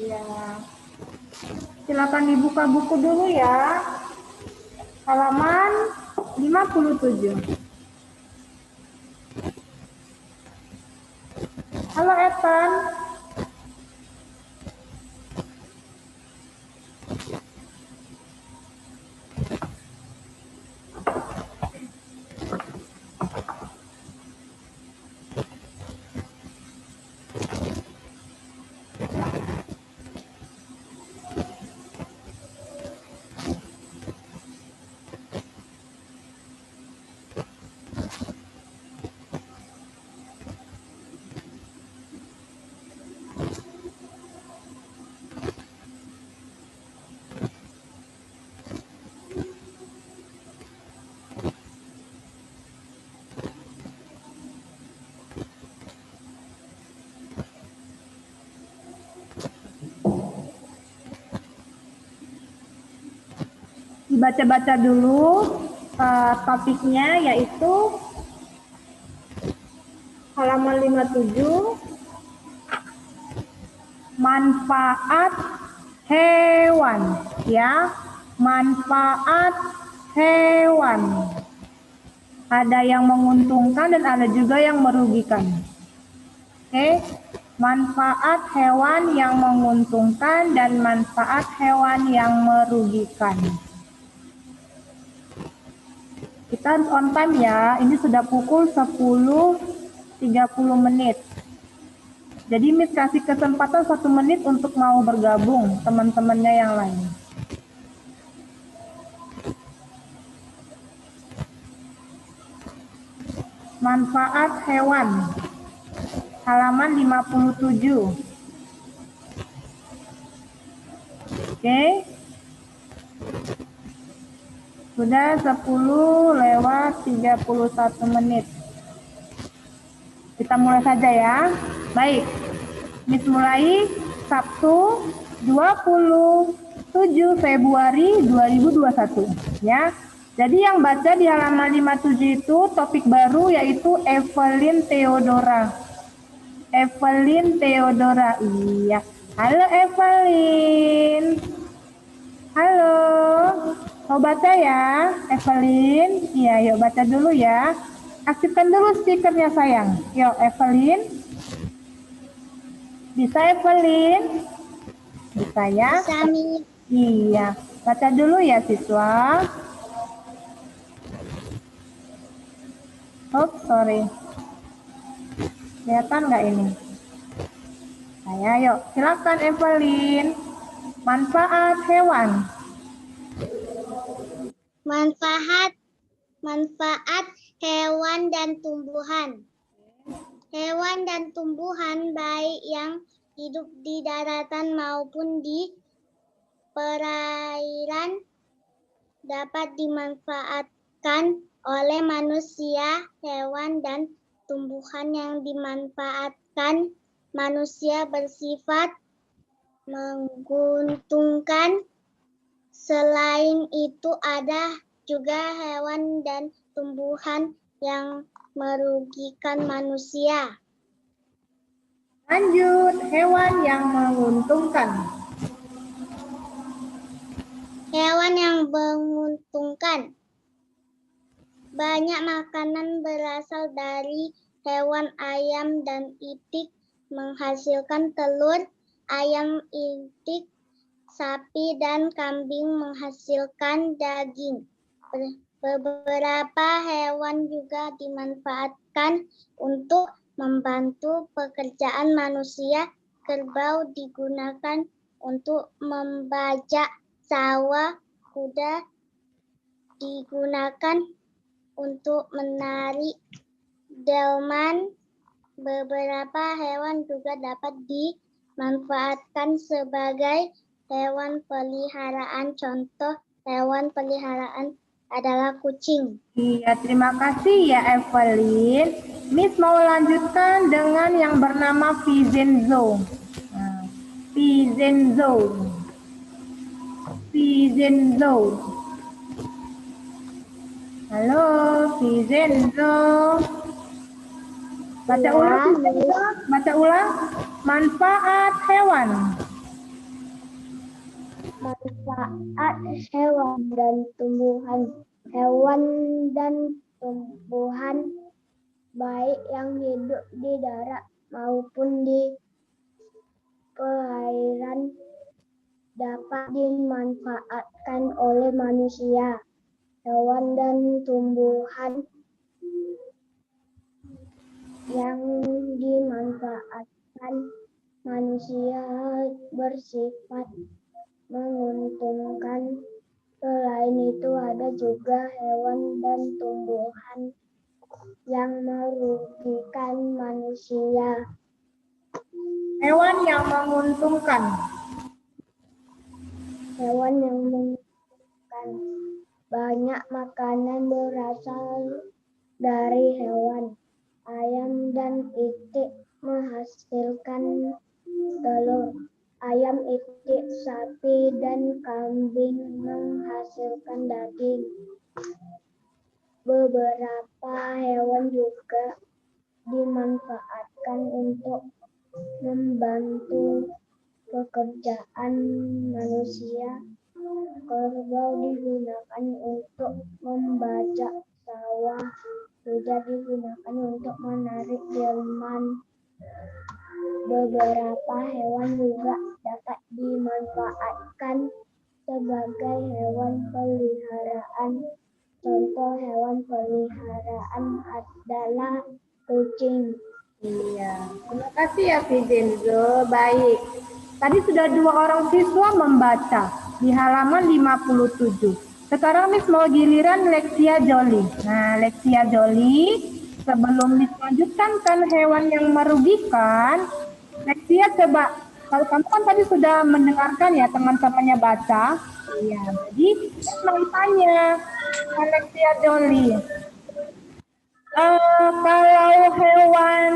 Ya. Silakan dibuka buku dulu ya. Halaman 57. Halo Ethan. Dibaca-baca dulu topiknya, yaitu halaman 57, manfaat hewan, ya. Manfaat hewan. Ada yang menguntungkan dan ada juga yang merugikan. Oke, manfaat hewan yang menguntungkan dan manfaat hewan yang merugikan. Kita on time ya, ini sudah pukul 10.30 menit. Jadi Miss kasih kesempatan 1 menit untuk mau bergabung teman-temannya yang lain. Manfaat hewan, halaman 57. Oke. Sudah 10:31 menit. Kita mulai saja ya. Baik. Miss mulai Sabtu 27 Februari 2021 ya. Jadi yang baca di halaman 57 itu topik baru, yaitu Evelyn Theodora. Evelyn Theodora. Iya. Halo Evelyn. Halo. Mau baca ya, Evelyn? Iya, yuk baca dulu ya. Aktifkan dulu speakernya sayang. Yuk, Evelyn. Bisa, Evelyn? Bisa ya? Bisa, Mi. Iya. Baca dulu ya, siswa. Oh, sorry. Kelihatan nggak ini? Saya, yuk. Silakan, Evelyn. Manfaat hewan. Manfaat hewan dan tumbuhan. Hewan dan tumbuhan baik yang hidup di daratan maupun di perairan dapat dimanfaatkan oleh manusia. Hewan dan tumbuhan yang dimanfaatkan manusia bersifat menguntungkan. Selain itu ada juga hewan dan tumbuhan yang merugikan manusia. Lanjut, hewan yang menguntungkan. Hewan yang menguntungkan. Banyak makanan berasal dari hewan. Ayam dan itik menghasilkan telur. Ayam, itik, sapi, dan kambing menghasilkan daging. Beberapa hewan juga dimanfaatkan untuk membantu pekerjaan manusia. Kerbau digunakan untuk membajak sawah. Kuda digunakan untuk menarik delman. Beberapa hewan juga dapat dimanfaatkan sebagai hewan peliharaan. Contoh hewan peliharaan adalah kucing. Iya, terima kasih ya Evelyn. Miss mau lanjutkan dengan yang bernama Vincenzo. Nah, Vincenzo. Vincenzo. Halo, Vincenzo. Baca ulang, Vincenzo. Baca ulang. Manfaat hewan. Manfaat hewan dan tumbuhan. Hewan dan tumbuhan baik yang hidup di darat maupun di perairan dapat dimanfaatkan oleh manusia. Hewan dan tumbuhan yang dimanfaatkan manusia bersifat menguntungkan. Selain itu ada juga hewan dan tumbuhan yang merugikan manusia. Hewan yang menguntungkan. Hewan yang menguntungkan. Banyak makanan berasal dari hewan. Ayam dan itik menghasilkan telur. Ayam, itik, sapi, dan kambing menghasilkan daging. Beberapa hewan juga dimanfaatkan untuk membantu pekerjaan manusia. Kerbau digunakan untuk membajak sawah, kuda digunakan untuk menarik delman. Beberapa hewan juga dapat dimanfaatkan sebagai hewan peliharaan. Contoh hewan peliharaan adalah kucing. Iya, terima kasih ya Fizenzo. Baik. Tadi sudah 2 orang siswa membaca di halaman 57. Sekarang Miss mau giliran Lexia Joli. Nah, Lexia Joli, sebelum dilanjutkan kan hewan yang merugikan, Lexia coba, kalau kamu kan tadi sudah mendengarkan ya teman-temannya baca. Iya, jadi Miss mau tanya ke Lexia Joli. Kalau hewan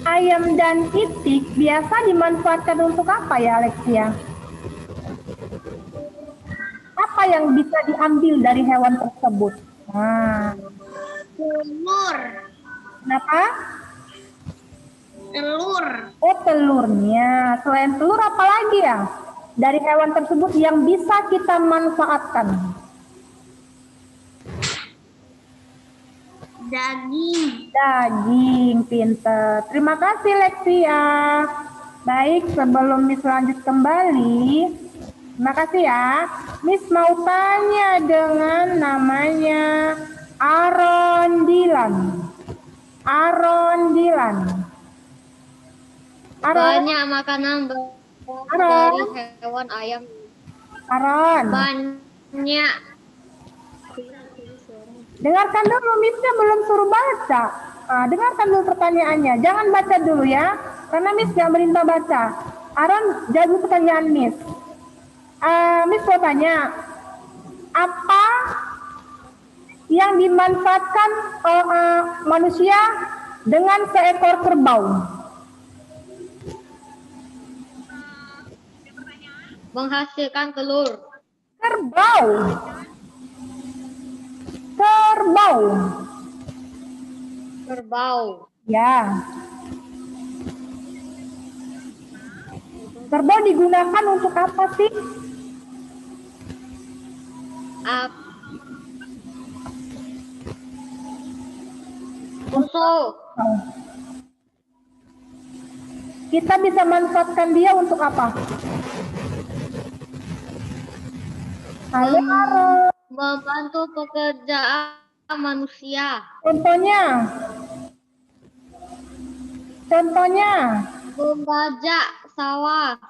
ayam dan itik biasa dimanfaatkan untuk apa ya, Alexia? Apa yang bisa diambil dari hewan tersebut? Nah, Telur. kenapa? Telur. Oh, telurnya. Selain telur apa lagi ya? Dari hewan tersebut yang bisa kita manfaatkan? Daging. Daging, pinter. Terima kasih, Lexia. Baik, sebelum Miss lanjut kembali, terima kasih ya. Miss mau tanya dengan namanya Aaron Dilan. Aaron Dilan. Aaron. Banyak makanan Aaron. dari hewan ayam. Aaron. Banyak. Dengarkan dulu, Missnya belum suruh baca. Dengarkan dulu pertanyaannya. Jangan baca dulu ya, karena Miss nggak merintah baca. Aaron, jawab pertanyaan Miss. Miss mau tanya, apa yang dimanfaatkan manusia dengan seekor kerbau? Menghasilkan telur. Kerbau. Kerbau. Kerbau. Ya. Kerbau digunakan untuk apa sih? Musuh. Kita bisa manfaatkan dia untuk apa? Halo, Aaron. Membantu pekerjaan manusia. Contohnya? Membajak sawah.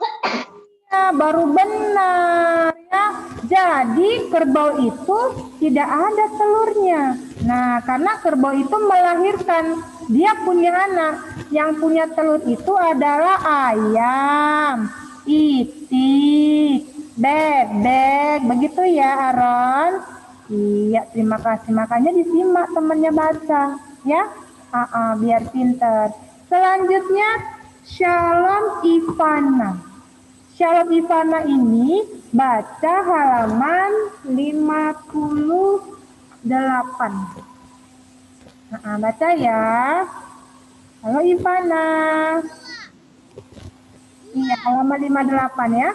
Ya, baru benar ya. Jadi kerbau itu tidak ada telurnya. Nah, karena kerbau itu melahirkan, dia punya anak. Yang punya telur itu adalah ayam, itik, bebek. Begitu ya, Aaron? Iya, terima kasih. Makanya disimak temannya baca, ya. Biar pinter. Selanjutnya, Shalom Ivana. Shalom Ivana ini baca halaman 58. Baca ya. Halo Ivana. Iya, halaman 58 ya.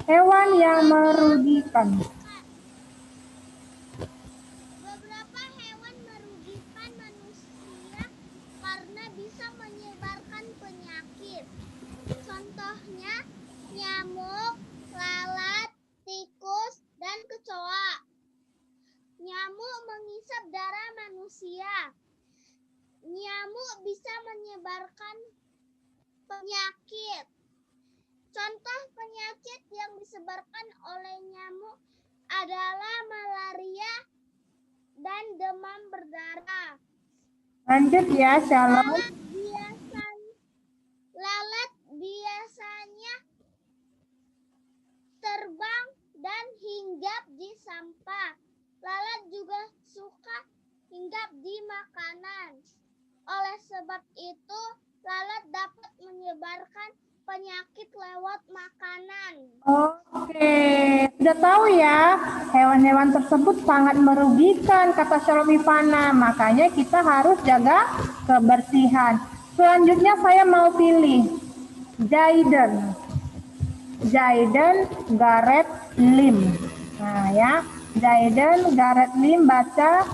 Hewan yang merugikan. Beberapa hewan merugikan manusia karena bisa menyebarkan penyakit. Contohnya nyamuk, lalat, tikus, dan kecoa. Nyamuk menghisap darah manusia. Nyamuk bisa menyebarkan penyakit. Contoh penyakit yang disebarkan oleh nyamuk adalah malaria dan demam berdarah. Lanjut ya, Shalom. Lalat biasanya terbang dan hinggap di sampah. Lalat juga suka hinggap di makanan. Oleh sebab itu, lalat dapat menyebarkan penyakit lewat makanan. Oke, sudah tahu ya, hewan-hewan tersebut sangat merugikan, kata Shalom Ivana. Makanya kita harus jaga kebersihan. Selanjutnya saya mau pilih Jaden Gareth Lim. Nah ya, Jaden Gareth Lim, baca,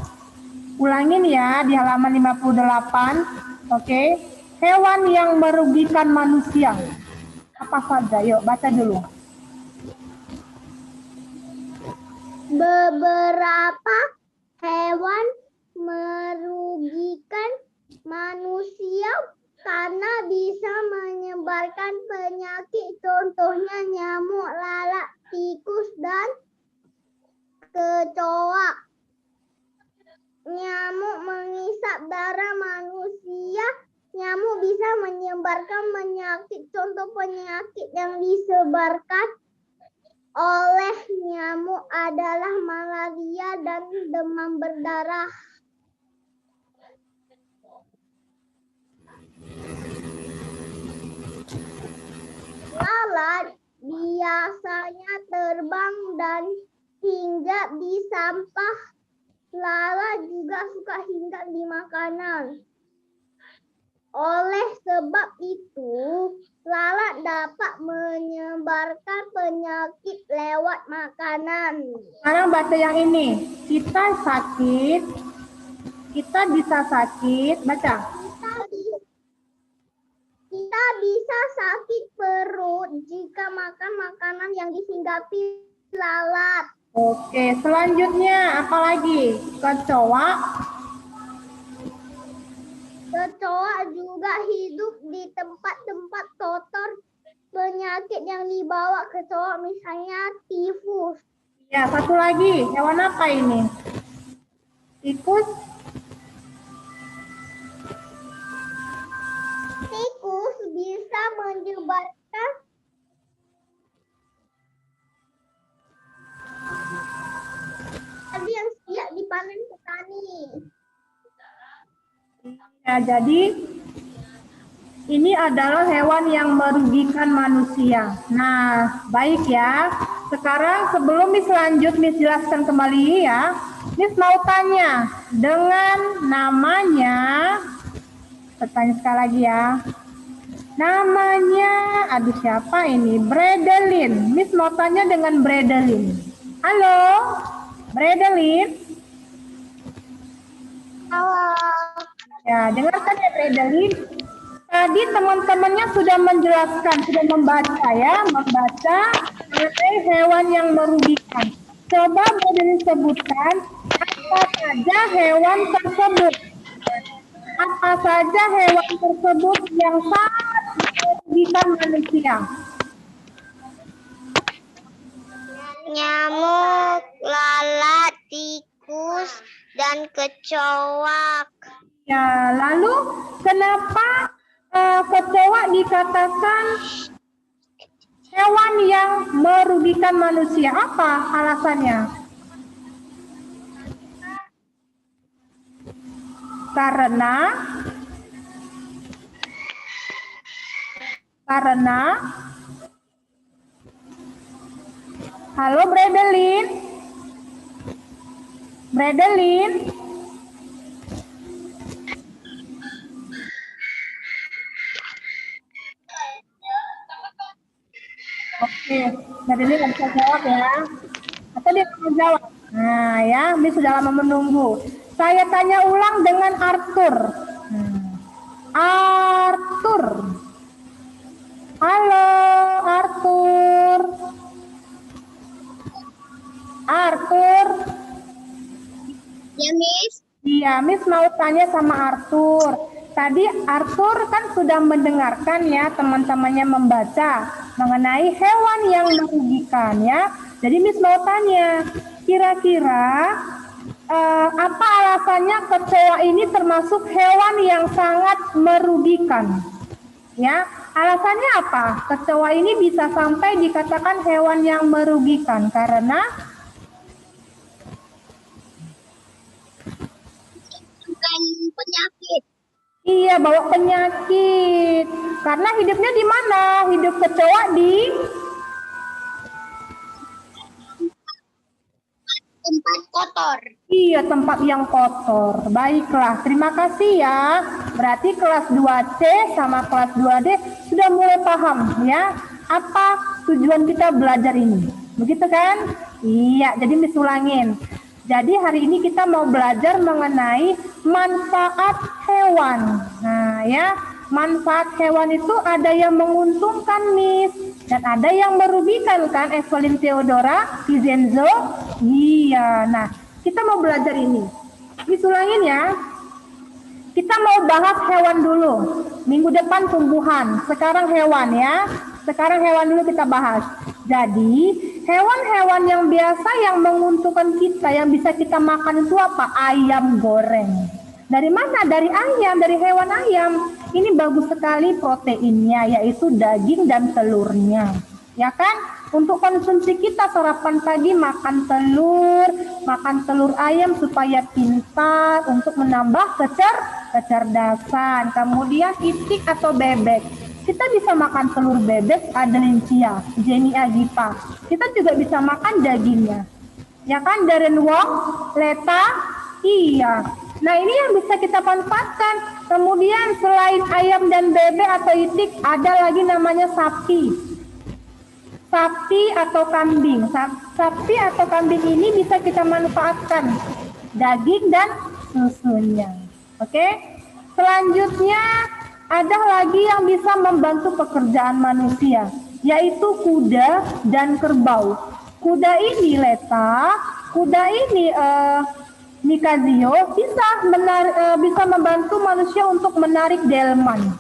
ulangin ya di halaman 58. Oke, hewan yang merugikan manusia. Apa saja? Yuk baca dulu. Beberapa hewan merugikan manusia karena bisa menyebarkan penyakit. Contohnya nyamuk, lalat, tikus, dan kecoa. Nyamuk menghisap darah manusia. Nyamuk bisa menyebarkan penyakit. Contoh penyakit yang disebarkan oleh nyamuk adalah malaria dan demam berdarah. Lalat biasanya terbang dan hinggap di sampah. Lalat juga suka hinggap di makanan. Oleh sebab itu, lalat dapat menyebarkan penyakit lewat makanan. Sekarang baca yang ini. Kita sakit, kita bisa sakit. Baca. Kita bisa sakit perut jika makan makanan yang dihinggapi lalat. Oke, selanjutnya apa lagi? Kecoa. Kecoa juga hidup di tempat-tempat kotor. Penyakit yang dibawa kecoa misalnya tifus. Ya, satu lagi. Hewan apa ini? Tikus. Tikus bisa menyebarkan padi yang siap dipanen petani. Ya, jadi ini adalah hewan yang merugikan manusia. Nah, baik ya. Sekarang sebelum Miss lanjut, Miss jelaskan kembali ya. Miss mau tanya, dengan namanya, bertanya sekali lagi ya. Namanya, aduh siapa ini? Bredelin. Miss mau tanya dengan Bredelin. Halo, Bredelin. Halo. Ya, dengarkan ya Bredelin. Tadi teman-temannya sudah menjelaskan, sudah membaca ya, membaca mengenai hewan yang merugikan. Coba Bredelin sebutkan apa saja hewan tersebut. Apa saja hewan tersebut yang sangat merugikan manusia? Nyamuk, lalat, tikus, dan kecoa. Ya, lalu kenapa kecoa dikatakan hewan yang merugikan manusia? Apa alasannya? Karena halo Bredelin. Oke, jadi dia nggak bisa jawab ya. Atau dia nggak mau jawab. Nah ya, Miss sudah lama menunggu. Saya tanya ulang dengan Arthur. Arthur. Halo, Arthur. Arthur. Ya, Miss. Iya, Miss mau tanya sama Arthur. Tadi Arthur kan sudah mendengarkan ya teman-temannya membaca mengenai hewan yang merugikan ya. Jadi Miss mau tanya, kira-kira apa alasannya kecoa ini termasuk hewan yang sangat merugikan? Ya, alasannya apa? Kecoa ini bisa sampai dikatakan hewan yang merugikan karena Bukan penyakit. iya, bawa penyakit. Karena hidupnya di mana? Hidup kecoa di Tempat kotor. iya, tempat yang kotor. Baiklah, terima kasih ya. Berarti kelas 2C sama kelas 2D sudah mulai paham ya apa tujuan kita belajar ini. Begitu kan? Iya, jadi Miss ulangin. Jadi hari ini kita mau belajar mengenai manfaat hewan. Nah ya, manfaat hewan itu ada yang menguntungkan Miss dan ada yang merugikan kan Evelyn Theodora, Vincenzo? Iya, nah kita mau belajar ini. Miss ulangin ya. Kita mau bahas hewan dulu. Minggu depan tumbuhan, sekarang hewan ya. Sekarang hewan dulu kita bahas. Jadi, hewan-hewan yang biasa yang menguntungkan kita, yang bisa kita makan itu apa? Ayam goreng. Dari mana? Dari ayam, dari hewan ayam. Ini bagus sekali proteinnya, yaitu daging dan telurnya. Ya kan? Untuk konsumsi kita sarapan pagi makan telur ayam supaya pintar untuk menambah kecerdasan. Kemudian itik atau bebek. Kita bisa makan telur bebek Adelincia, Jenny Agipa. Kita juga bisa makan dagingnya. Ya kan, Darren Wong, Leta, iya. Nah ini yang bisa kita manfaatkan. Kemudian selain ayam dan bebek atau itik, ada lagi namanya sapi. Sapi atau kambing. Sapi atau kambing ini bisa kita manfaatkan daging dan susunya. Oke. Selanjutnya ada lagi yang bisa membantu pekerjaan manusia, yaitu kuda dan kerbau. Kuda ini Leta, kuda ini Mikazio bisa membantu manusia untuk menarik delman.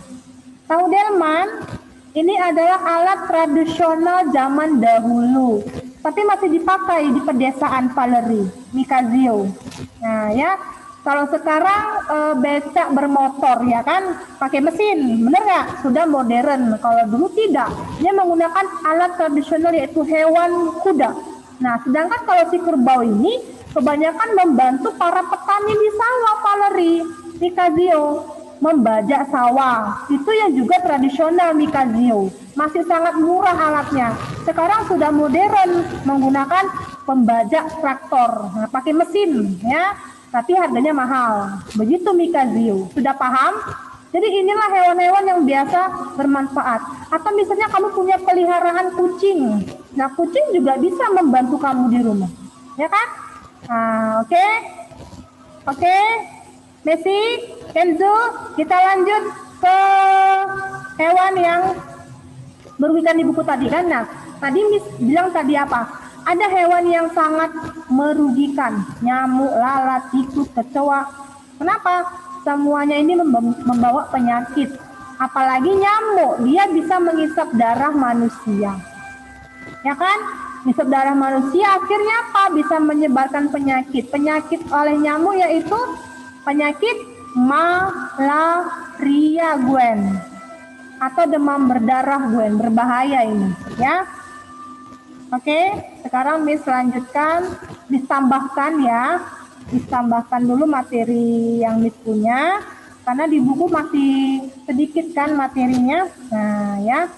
Tahu delman? Ini adalah alat tradisional zaman dahulu, tapi masih dipakai di pedesaan Valerie, Mikazio. Nah ya, kalau sekarang becak bermotor ya kan, pakai mesin, bener nggak? Sudah modern. Kalau dulu tidak, dia menggunakan alat tradisional yaitu hewan kuda. Nah, sedangkan kalau si kerbau ini kebanyakan membantu para petani di sawah Valerie, Mikazio. Membajak sawah, itu yang juga tradisional Mikazio, masih sangat murah alatnya. Sekarang sudah modern menggunakan pembajak traktor, nah, pakai mesin ya, tapi harganya mahal. Begitu Mikazio, sudah paham? Jadi inilah hewan-hewan yang biasa bermanfaat. Atau misalnya kamu punya peliharaan kucing, nah kucing juga bisa membantu kamu di rumah, ya kan? Nah, oke. Messi, Enzo, kita lanjut ke hewan yang merugikan di buku tadi kan. Nah, tadi Miss bilang tadi apa? Ada hewan yang sangat merugikan, nyamuk, lalat, tikus, kecoa. Kenapa? Semuanya ini membawa penyakit. Apalagi nyamuk, dia bisa menghisap darah manusia. Ya kan? Menghisap darah manusia akhirnya apa? Bisa menyebarkan penyakit. Penyakit oleh nyamuk yaitu penyakit malaria Gwen atau demam berdarah Gwen, berbahaya ini ya. Oke, sekarang Miss lanjutkan, ditambahkan ya, ditambahkan dulu materi yang Miss punya karena di buku masih sedikit kan materinya. Nah ya,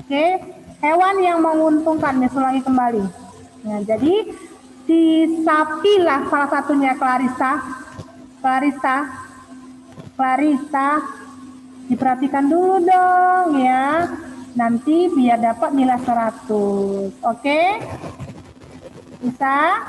oke, hewan yang menguntungkan, Miss ulangi kembali. Nah jadi si sapi lah salah satunya Clarissa, diperhatikan dulu dong ya. nanti biar dapat nilai 100. Oke? Bisa?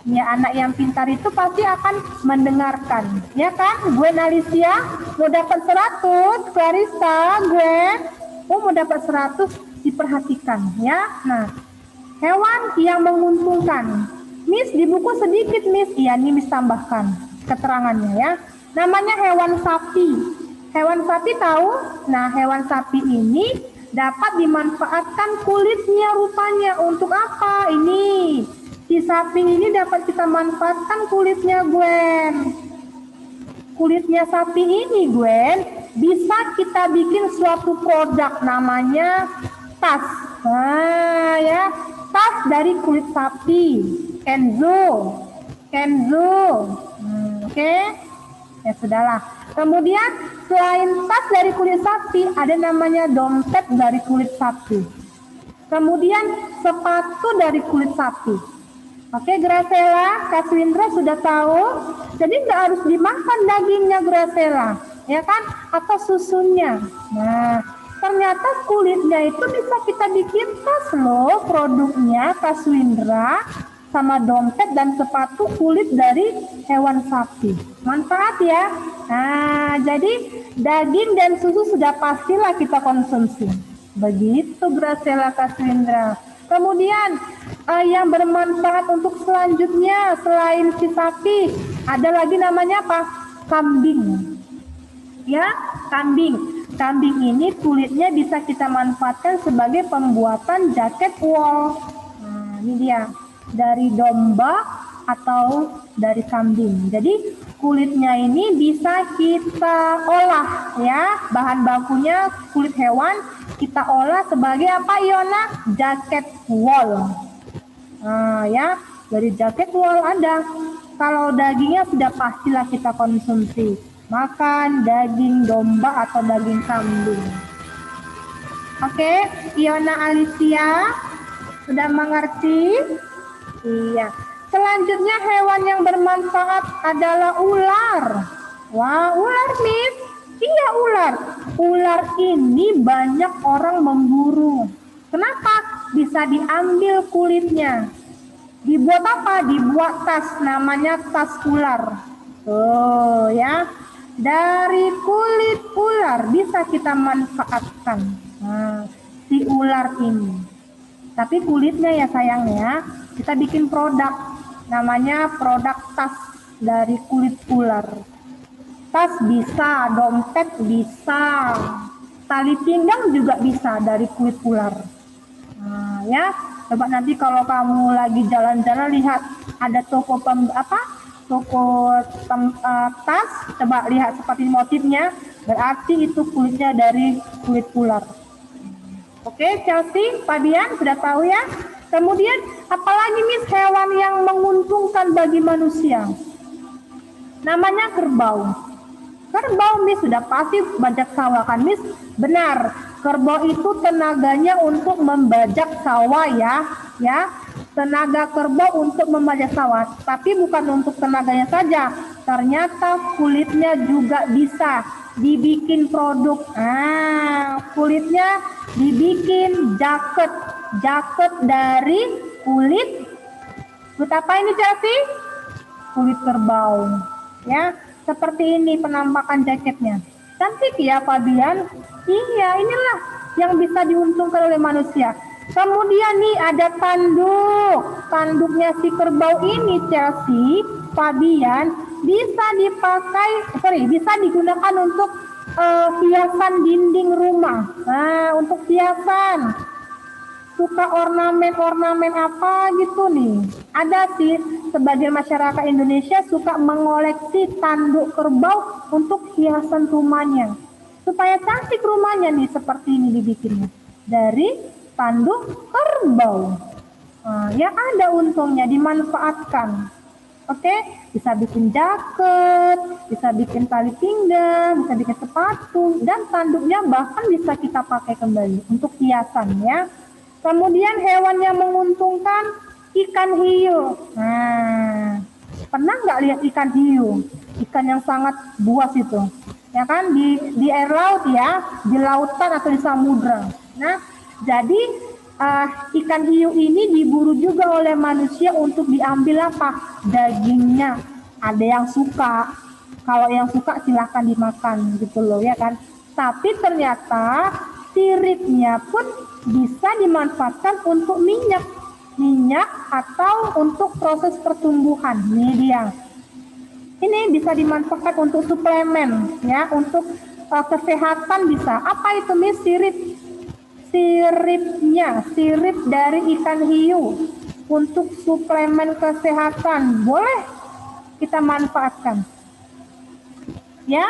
Ya, anak yang pintar itu pasti akan mendengarkan. Ya kan? Gwen Alicia mau dapat 100, Clarissa, Gwen mau dapat 100, diperhatikan ya. Nah, hewan yang menguntungkan. Miss, di buku sedikit, Miss. Iya, ini Miss tambahkan keterangannya ya. Namanya hewan sapi. Hewan sapi tahu? Nah, hewan sapi ini dapat dimanfaatkan kulitnya rupanya. Untuk apa? Ini. Si sapi ini dapat kita manfaatkan kulitnya, Gwen. Kulitnya sapi ini, Gwen, bisa kita bikin suatu produk namanya tas. Nah, ya, tas dari kulit sapi. Kenzo. Oke. Ya sudahlah. Kemudian selain tas dari kulit sapi, ada namanya dompet dari kulit sapi. Kemudian sepatu dari kulit sapi. Oke, Graciela, Kak Swindra sudah tahu. Jadi nggak harus dimakan dagingnya, Graciela, ya kan? Atau susunya. Nah, ternyata kulitnya itu bisa kita bikin tas loh, produknya Kak Swindra, sama dompet dan sepatu kulit dari hewan sapi. Manfaat ya. Nah, jadi daging dan susu sudah pastilah kita konsumsi. Begitu, Graciela, Kak Swindra. Kemudian yang bermanfaat untuk selanjutnya selain si sapi, ada lagi namanya apa? Kambing. Ya, kambing. Kambing ini kulitnya bisa kita manfaatkan sebagai pembuatan jaket wool. Nah, ini dia. Dari domba atau dari kambing. Jadi kulitnya ini bisa kita olah ya. Bahan bakunya kulit hewan kita olah sebagai apa, Iona? Jaket wool. Nah, ya, dari jaket wool ada. Kalau dagingnya sudah pastilah kita konsumsi. Makan daging domba atau daging kambing. Oke, Iona Alicia sudah mengerti? Iya. Selanjutnya hewan yang bermanfaat adalah ular. Wah, ular, Miss. Iya, ular. Ular ini banyak orang memburu. Kenapa? Bisa diambil kulitnya. Dibuat apa? Dibuat tas, namanya tas ular. Tuh ya. Dari kulit ular bisa kita manfaatkan. Nah, si ular ini. Tapi kulitnya ya sayang ya, kita bikin produk, namanya produk tas dari kulit ular. Tas bisa, dompet bisa, tali pinggang juga bisa dari kulit ular. Nah ya, coba nanti kalau kamu lagi jalan-jalan lihat ada toko tas, coba lihat seperti motifnya, berarti itu kulitnya dari kulit ular. Oke, Chelsea, Fabian sudah tahu ya. Kemudian apalagi Miss hewan yang menguntungkan bagi manusia? Namanya kerbau. Kerbau Miss sudah pasti bajak sawah kan Miss? Benar. Kerbau itu tenaganya untuk membajak sawah ya. Tenaga kerbau untuk membajak sawah, tapi bukan untuk tenaganya saja. Ternyata kulitnya juga bisa dibikin produk. Kulitnya dibikin jaket dari kulit apa ini Chelsea? Kulit kerbau ya, seperti ini penampakan jaketnya. Cantik ya Fabian? Iya, inilah yang bisa diuntungkan oleh manusia. Kemudian nih ada tanduknya si kerbau ini Chelsea, Fabian, bisa digunakan untuk hiasan dinding rumah. Nah, untuk hiasan suka ornamen apa gitu nih. Ada sih sebagian masyarakat Indonesia suka mengoleksi tanduk kerbau untuk hiasan rumahnya. Supaya cantik rumahnya nih, seperti ini dibikinnya. Dari tanduk kerbau. Nah, ya ada untungnya, dimanfaatkan. Oke, bisa bikin jaket, bisa bikin tali pinggang, bisa bikin sepatu, dan tanduknya bahkan bisa kita pakai kembali untuk hiasan ya. Kemudian hewan yang menguntungkan ikan hiu. Nah, pernah nggak lihat ikan hiu? Ikan yang sangat buas itu. ya kan, di air laut ya, di lautan atau di samudra. Nah, jadi ikan hiu ini diburu juga oleh manusia untuk diambil apa? Dagingnya. Ada yang suka. Kalau yang suka silahkan dimakan gitu loh ya kan. Tapi ternyata siripnya pun bisa dimanfaatkan untuk minyak atau untuk proses pertumbuhan. Ini dia. Ini bisa dimanfaatkan untuk suplemen ya, untuk kesehatan bisa. Apa itu Miss? Sirip dari ikan hiu untuk suplemen kesehatan. Boleh kita manfaatkan. Ya.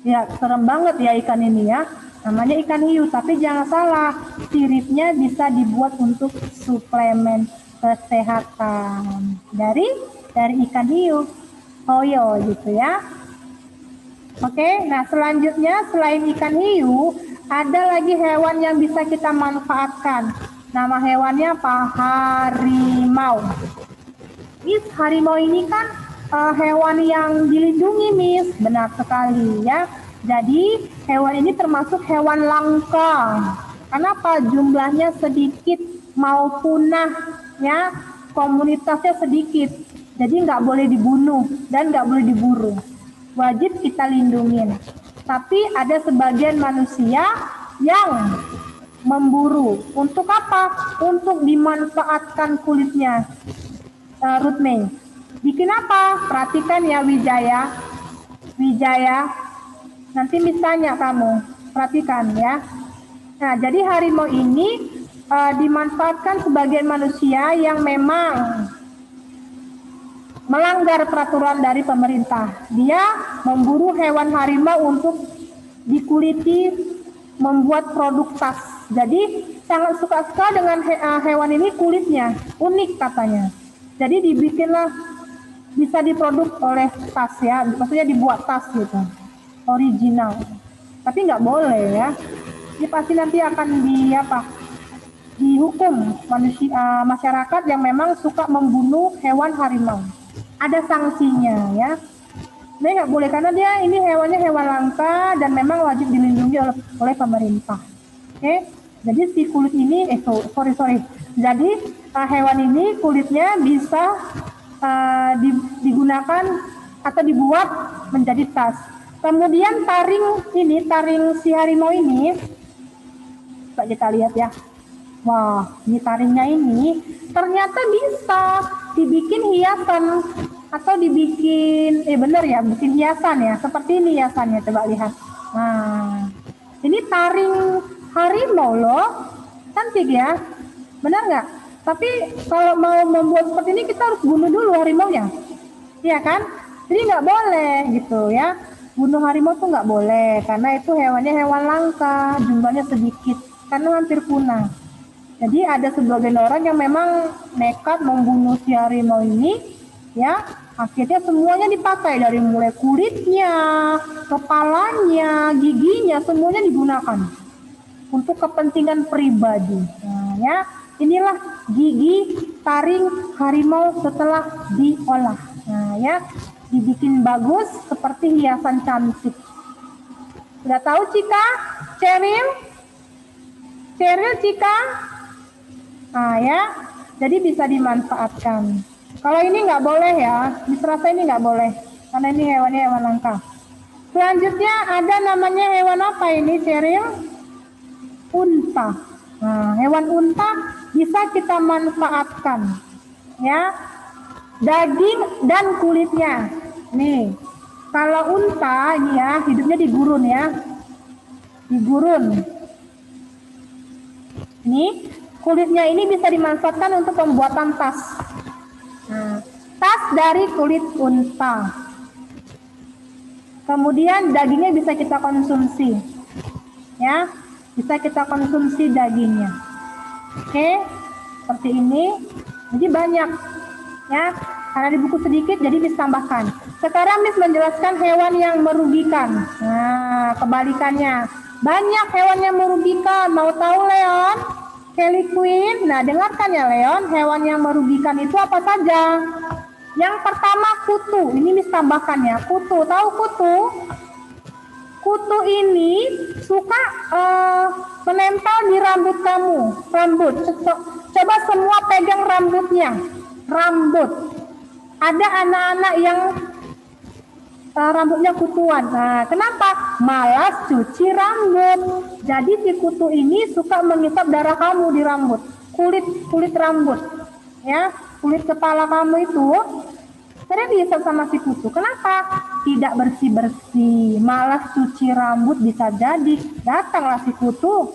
Ya, serem banget ya ikan ini ya. Namanya ikan hiu, tapi jangan salah, siripnya bisa dibuat untuk suplemen kesehatan dari ikan hiu. Toyo gitu ya. Oke, nah selanjutnya selain ikan hiu, ada lagi hewan yang bisa kita manfaatkan. Nama hewannya apa? Harimau. Miss, harimau ini kan hewan yang dilindungi, Miss. Benar sekali ya. Jadi hewan ini termasuk hewan langka. Kenapa? Jumlahnya sedikit, mau punah ya. Komunitasnya sedikit. Jadi nggak boleh dibunuh dan nggak boleh diburu. Wajib kita lindungin. Tapi ada sebagian manusia yang memburu. Untuk apa? Untuk dimanfaatkan kulitnya. Ruth May. Bikin apa? Perhatikan ya Wijaya. Nanti misalnya kamu. Perhatikan ya. Nah, jadi harimau ini dimanfaatkan sebagian manusia yang memang melanggar peraturan dari pemerintah. Dia memburu hewan harimau untuk dikuliti, membuat produk tas. Jadi sangat suka sekali dengan hewan ini, kulitnya unik katanya. Jadi dibikinlah, bisa diproduk oleh tas ya, maksudnya dibuat tas gitu, original. Tapi nggak boleh ya. Ini pasti nanti akan dihukum masyarakat yang memang suka membunuh hewan harimau. Ada sanksinya ya. Ini nggak boleh karena dia ini hewannya hewan langka dan memang wajib dilindungi oleh pemerintah. Oke, jadi si kulit ini sorry. Jadi hewan ini kulitnya bisa digunakan atau dibuat menjadi tas. Kemudian taring si harimau ini, coba kita lihat ya. Wah, ini taringnya ini ternyata bisa dibikin hiasan atau dibikin, bikin hiasan ya. Seperti ini hiasannya, coba lihat. Nah, ini taring harimau loh, cantik ya, benar nggak? Tapi kalau mau membuat seperti ini kita harus bunuh dulu harimaunya, iya kan? Jadi nggak boleh gitu ya. Bunuh harimau tuh nggak boleh karena itu hewannya hewan langka, jumlahnya sedikit karena hampir punah. Jadi ada sebagian orang yang memang nekat membunuh si harimau ini, ya. Akhirnya semuanya dipakai dari mulai kulitnya, kepalanya, giginya, semuanya digunakan untuk kepentingan pribadi. Nah, ya, inilah gigi taring harimau setelah diolah. Nah, ya, dibikin bagus seperti hiasan cantik. Sudah tahu Cika? Cheryl, Cika? Nah ya, jadi bisa dimanfaatkan. Kalau ini nggak boleh ya, diserasa ini nggak boleh, karena ini hewannya hewan langka. Selanjutnya ada namanya hewan apa ini, Cheryl? Unta. Nah, hewan unta bisa kita manfaatkan, ya. Daging dan kulitnya. Nih, kalau unta ini ya, hidupnya di gurun ya, di gurun. Ini kulitnya ini bisa dimanfaatkan untuk pembuatan tas. Nah, tas dari kulit unta. Kemudian dagingnya bisa kita konsumsi. Ya, bisa kita konsumsi dagingnya. Oke, seperti ini. Jadi banyak. Ya, karena di buku sedikit jadi bisa tambahkan. Sekarang Miss menjelaskan hewan yang merugikan. Nah, kebalikannya. Banyak hewan yang merugikan. Mau tahu Leon? Kelly Queen, nah dengarkan ya Leon, hewan yang merugikan itu apa saja? Yang pertama kutu, ini Miss tambahkan ya, kutu, tahu kutu? kutu ini suka menempel di rambut kamu. Rambut. Coba semua pegang rambutnya. Rambut. Ada anak-anak yang rambutnya kutuan. Nah, kenapa? Malas cuci rambut. Jadi si kutu ini suka mengisap darah kamu di rambut, kulit rambut, ya, kulit kepala kamu itu sering diisap sama si kutu. Kenapa? Tidak bersih-bersih, malas cuci rambut, bisa jadi datanglah si kutu.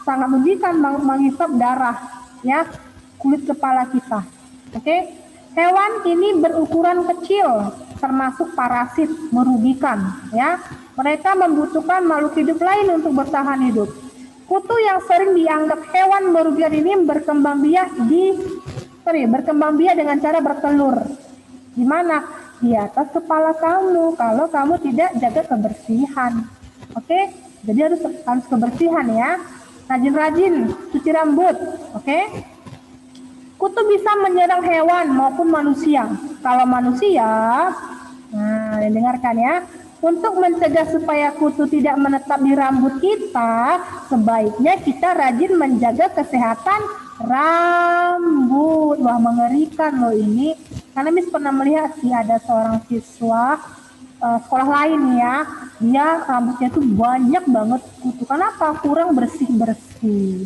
Sangat merugikan mengisap darah, ya, kulit kepala kita. Oke? Hewan ini berukuran kecil, termasuk parasit, merugikan, ya. Mereka membutuhkan makhluk hidup lain untuk bertahan hidup. Kutu yang sering dianggap hewan merugikan ini berkembang biak dengan cara bertelur. Di mana? Di atas kepala kamu, kalau kamu tidak jaga kebersihan. Oke? Jadi harus kebersihan, ya. Rajin-rajin cuci rambut, oke? Kutu bisa menyerang hewan maupun manusia. Kalau manusia, nah, dengarkan ya. Untuk mencegah supaya kutu tidak menetap di rambut kita, sebaiknya kita rajin menjaga kesehatan rambut. Wah, mengerikan loh ini. Karena Miss pernah melihat sih ada seorang siswa sekolah lain ya, dia rambutnya tuh banyak banget kutu. Kenapa? Kurang bersih-bersih.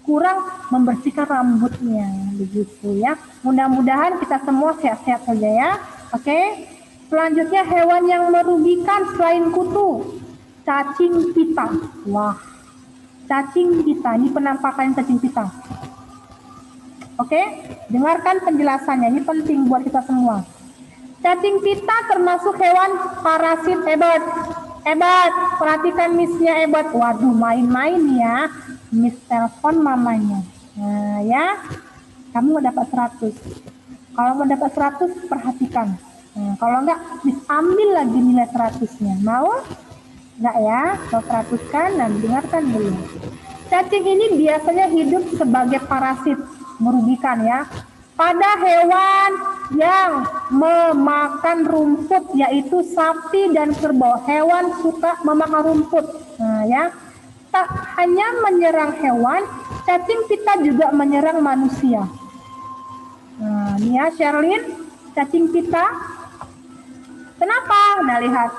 Kurang membersihkan rambutnya, begitu ya. Mudah-mudahan kita semua sehat-sehat saja ya. Oke. Selanjutnya hewan yang merugikan selain kutu, cacing pita. Wah, cacing pita, ini penampakan cacing pita. Oke, dengarkan penjelasannya, ini penting buat kita semua. Cacing pita termasuk hewan parasit hebat. Perhatikan Miss-nya hebat. Waduh, main-main ya. Miss telepon mamanya. Nah ya, kamu mau dapat 100. Kalau mau dapat 100, perhatikan. Nah, kalau enggak, Miss ambil lagi nilai 100-nya. Mau? Enggak ya? Mau 100 kan? Dan dengarkan dulu. Cacing ini biasanya hidup sebagai parasit, merugikan ya. Pada hewan yang memakan rumput, yaitu sapi dan kerbau. Hewan suka memakan rumput. Nah ya. Tak hanya menyerang hewan, cacing pita juga menyerang manusia. Nah, ini ya Sherlyn, cacing pita. Kenapa? Nah, lihat.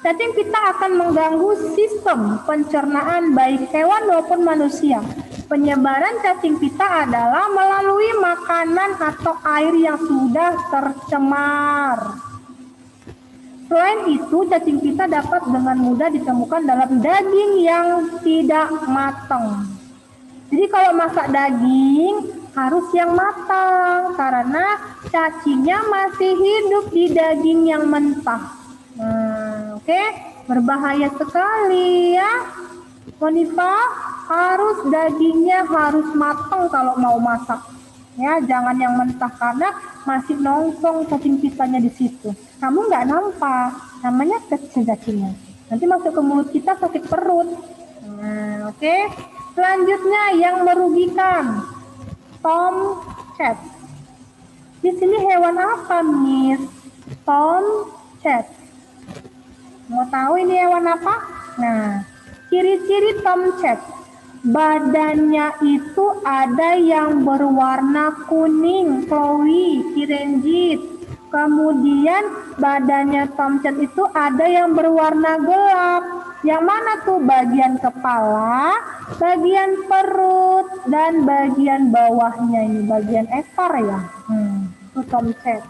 Cacing pita akan mengganggu sistem pencernaan baik hewan maupun manusia. Penyebaran cacing pita adalah melalui makanan atau air yang sudah tercemar. Selain itu, cacing pita dapat dengan mudah ditemukan dalam daging yang tidak matang. Jadi kalau masak daging harus yang matang karena cacingnya masih hidup di daging yang mentah. Nah, oke, berbahaya sekali ya. Monifa, harus dagingnya harus matang kalau mau masak. Ya, jangan yang mentah karena masih nongsong cacing pitanya di situ. Kamu nggak nampak, namanya kecil cacingnya. Nanti masuk ke mulut kita sakit perut. Nah, oke. Selanjutnya yang merugikan, tomcat. Di sini hewan apa, Miss? Tomcat. Mau tahu ini hewan apa? Nah, ciri-ciri tomcat. Badannya itu ada yang berwarna kuning, Chloe, Kirenjit. Kemudian badannya tomcat itu ada yang berwarna gelap. Yang mana tuh? Bagian kepala, bagian perut, dan bagian bawahnya ini, bagian ekor ya. Itu tomcat.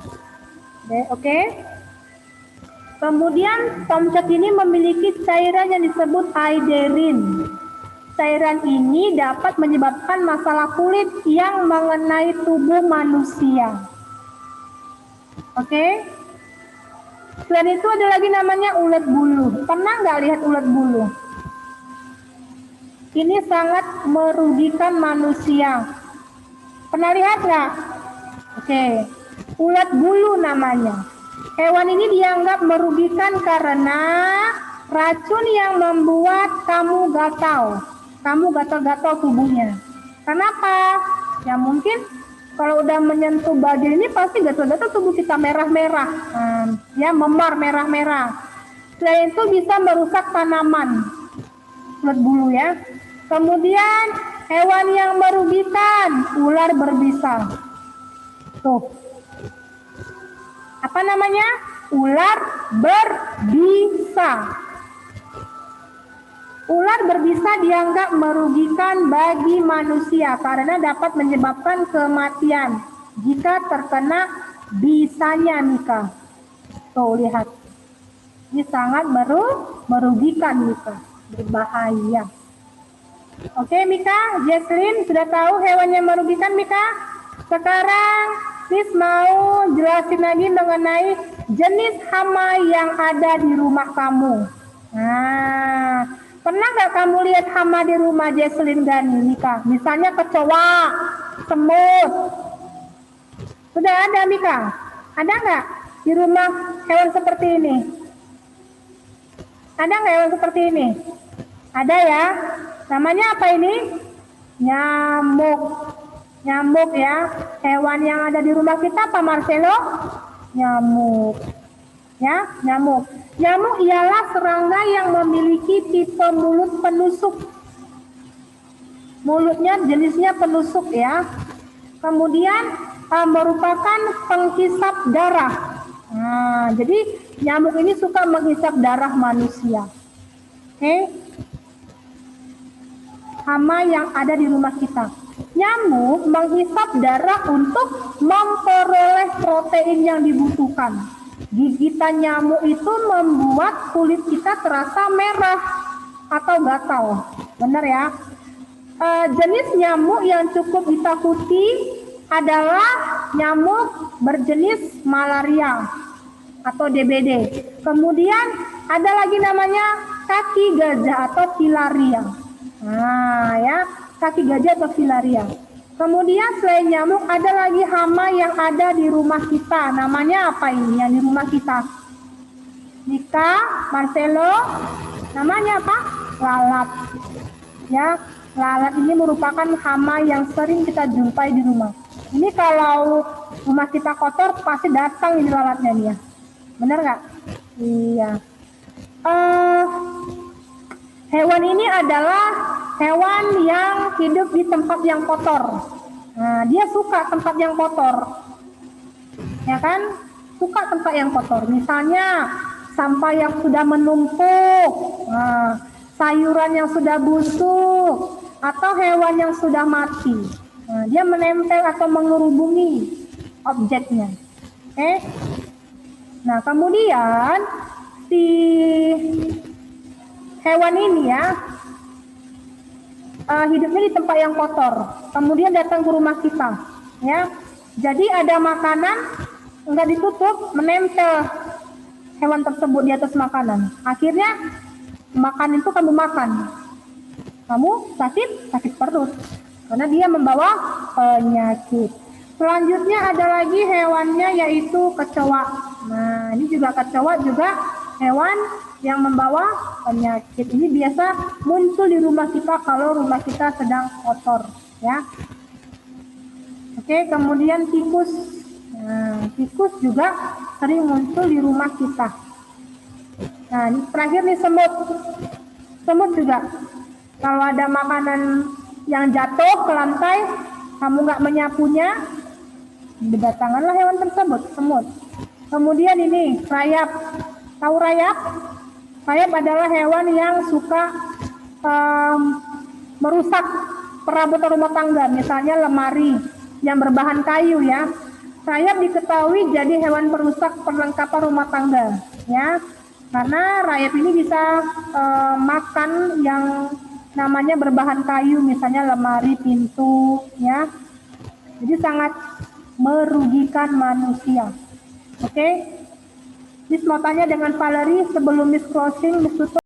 Oke. Kemudian tomcat ini memiliki cairan yang disebut aiderin. Cairan ini dapat menyebabkan masalah kulit yang mengenai tubuh manusia. Oke. Selain itu ada lagi namanya ulat bulu. Pernah nggak lihat ulat bulu? Ini sangat merugikan manusia. Pernah lihat nggak? Oke. Ulat bulu namanya. Hewan ini dianggap merugikan karena racun yang membuat kamu gatal. Kamu gatal-gatal tubuhnya. Kenapa? Ya mungkin Kalau udah menyentuh bagian ini pasti gatal-gatal tubuh kita merah-merah, ya memar merah-merah. Selain itu bisa merusak tanaman, kulit bulu ya. Kemudian hewan yang merugikan, ular berbisa. Tuh, apa namanya? Ular berbisa. Ular berbisa dianggap merugikan bagi manusia karena dapat menyebabkan kematian jika terkena bisanya, Mika. Tuh, lihat. Ini sangat merugikan, Mika. Berbahaya. Oke, Mika, Jesslyn sudah tahu hewan yang merugikan, Mika? Sekarang Miss mau jelasin lagi mengenai jenis hama yang ada di rumah kamu. Nah, pernah nggak kamu lihat hama di rumah Jesslyn dan Mika? Misalnya kecoa, semut. Sudah ada, Mika? Ada nggak di rumah hewan seperti ini? Ada nggak hewan seperti ini? Ada ya. Namanya apa ini? Nyamuk. Nyamuk ya. Hewan yang ada di rumah kita apa, Marcelo? Nyamuk. Ya, nyamuk. Nyamuk ialah serangga yang memiliki tipe mulut penusuk. Mulutnya jenisnya penusuk ya. Kemudian merupakan penghisap darah. Nah, jadi nyamuk ini suka menghisap darah manusia. Oke. Hama yang ada di rumah kita. Nyamuk menghisap darah untuk memperoleh protein yang dibutuhkan. Gigitan nyamuk itu membuat kulit kita terasa merah atau gatal. Benar ya? Jenis nyamuk yang cukup ditakuti adalah nyamuk berjenis malaria atau DBD. Kemudian ada lagi namanya kaki gajah atau filaria. Nah ya, kaki gajah atau filaria. Kemudian selain nyamuk ada lagi hama yang ada di rumah kita. Namanya apa ini yang di rumah kita? Nika, Marcelo, namanya apa? Lalat. Ya, lalat ini merupakan hama yang sering kita jumpai di rumah. Ini kalau rumah kita kotor pasti datang ini lalatnya nih ya. Benar nggak? Iya. Hewan ini adalah hewan yang hidup di tempat yang kotor. Nah, dia suka tempat yang kotor. Ya kan? Suka tempat yang kotor. Misalnya sampah yang sudah menumpuk, sayuran yang sudah busuk, atau hewan yang sudah mati. Nah, dia menempel atau mengerubungi objeknya. Oke? Nah, kemudian si hewan ini ya hidupnya di tempat yang kotor, kemudian datang ke rumah kita, ya. Jadi ada makanan enggak ditutup, menempel hewan tersebut di atas makanan. Akhirnya makan itu kamu makan, kamu sakit perut karena dia membawa penyakit. Selanjutnya ada lagi hewannya yaitu kecoa. Nah, ini juga kecoa juga hewan yang membawa penyakit. Ini biasa muncul di rumah kita kalau rumah kita sedang kotor, ya. Oke, kemudian tikus. Nah, tikus juga sering muncul di rumah kita. Nah, ini terakhir nih semut. Semut juga. Kalau ada makanan yang jatuh ke lantai, kamu nggak menyapunya, berdatanganlah hewan tersebut, semut. Kemudian ini rayap. Tahu rayap? Rayap adalah hewan yang suka merusak perabotan rumah tangga, misalnya lemari yang berbahan kayu ya. Rayap diketahui jadi hewan perusak perlengkapan rumah tangga, ya. Karena rayap ini bisa makan yang namanya berbahan kayu, misalnya lemari, pintu, ya. Jadi sangat merugikan manusia. Oke? Miss mau tanya dengan Valerie sebelum Miss closing, Miss tutup.